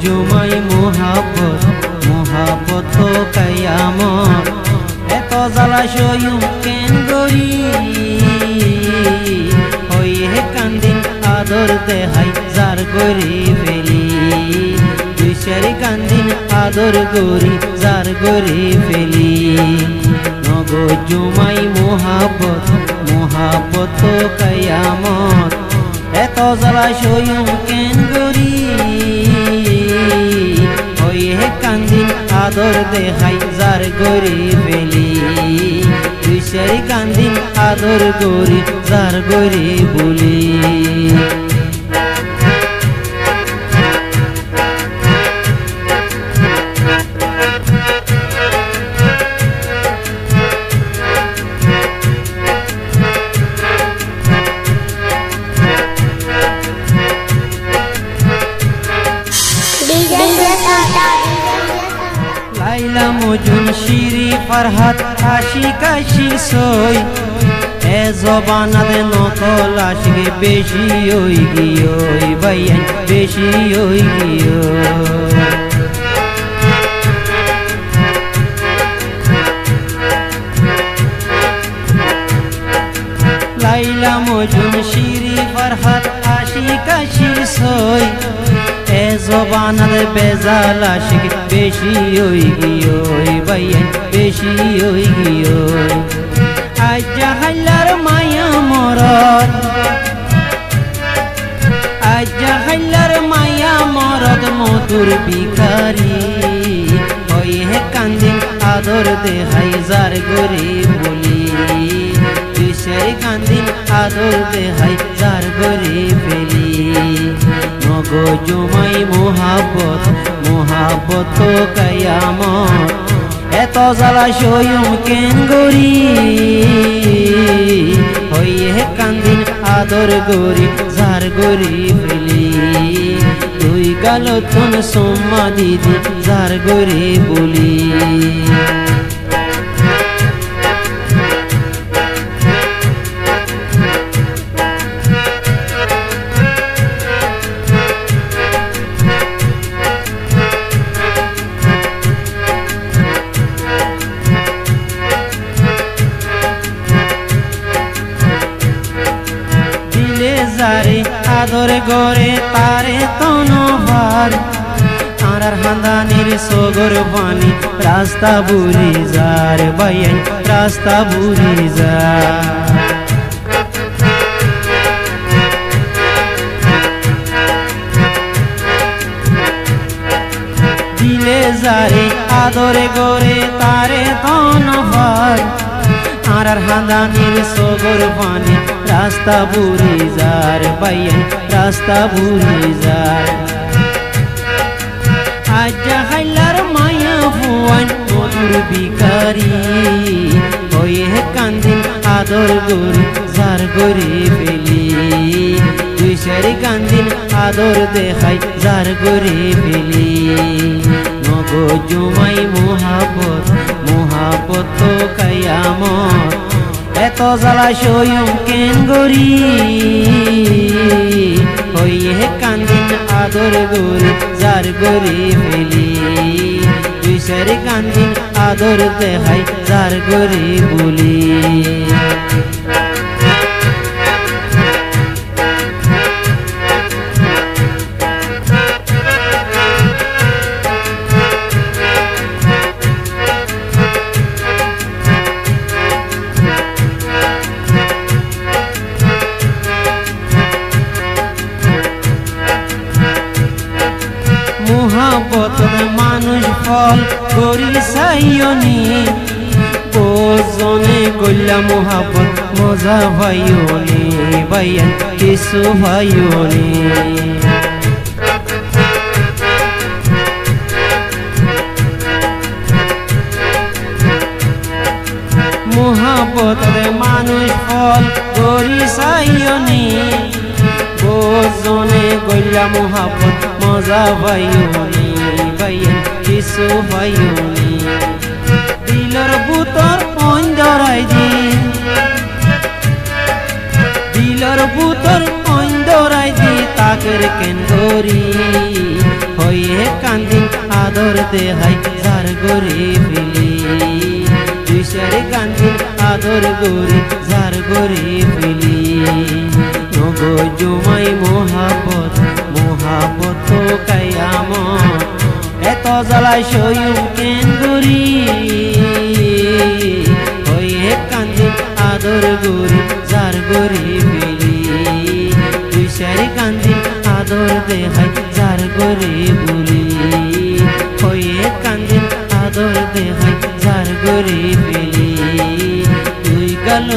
জুমাই মোহাব্বত মোহাব্বত কায়ামত এত জ্বালা সইম কেন গরি হয়ে কান্দিন আদর দেহাই যার গরি ফেলি দুই সারি কান্দিন আদর গরি যার গরি ফেলি নগো জুমাই মোহাব্বত মোহাব্বত কায়ামত এত জ্বালা সইম কেন গরি হয়ে কান্দিন আদর দেহাই যার গরি ফেলি দুই সারি কান্দিন আদর গরি যার গরি বলি লাইলা মজুন শিরি ফরহাদ আশিক আশিক সই এ জবানাতে নকল আশিকে বেশি হই গিয়ে ভাইয়ান বেশি হই গিয়ে লাইলা মজুন শিরি ফরহাদ আশিক আশিক সই এ জবানার বেজাল আশিক বেশি হই গিয়ে ভাইয়ান বেশি হই গিয়ে আজ জাহাইলার মায়া মরদ আজ জাহাইলার মায়া মরদ মধুর বিকারি হয়ে কান্দিন আদর দেহাই যার গরি বলি কিসের কান্দিন আদর দেহাই যার গরি ফেলি নগো জুমাই মোহাব্বত মোহাব্বত কায়ামত এত জ্বালা সইম কেন গরি হয়ে কান্দিন আদর গরি যার গরি ফেলি তুই গালতন সোম্মা দিদি যার গরি বলি যারে আদর গরে তারে তনভার আর হান্দানির সগর পানি রাস্তা বুড়ি যার বাইন রাস্তা বুড়ি যা দিলে যারে আদর গরে তারে তনভার আর হান্দানির সগর পানি রাস্তা বুড়ি যার বাইন রাস্তা বুড়ি যার আজ জাহাইলার মায়া ভুয়ান মধুর বিকারি হয়ে কান্দিন আদর গরি যার গরি ফেলি দুই সারি কান্দিন আদর দেখাই যার গরি ফেলি নগো জুমাই মোহাব্বত মোহাব্বত কায়ামত এত জ্বালা সইম কেন গরি হয়ে কান্দিন আদর গরি যার গরি ফেলি দুই সারি কান্দিন আদর দেখাই যার গরি বলি মোহাব্বত মানুষ ফল করি সাইয়নি বোজনে গল্লা মোহাব্বত মজা ভাইয়নি ভাইয়ান কিছু ভাইয়নি মোহাব্বত মানুষ ফল করি সাইয়নি বোজনে গল্লা মোহাব্বত মজা ভাইয়নি ভাইয়ান কিছু ভাইয়নি দিলর বুতর অন্ধরাই দিন দিলর বুতর অন্ধরাই দি তাকের কেন ধরি হয়ে কান্দিন আদর দেহাই যার গরি ফেলি দুই সারি কান্দিন আদর গরি যার গরি ফেলি নগো জুমাই মহাপত মহাপত কায়ামত এত জ্বালায় সয়ুম কেন গরি হয়ে কান্দিন আদর গরি যার গরি ফেলি দুই সারি কান্দিন আদর দেহাই যার গরি বলি হয়ে কান্দিন আদর দেহাই যার গরি ফেলি দুই গাল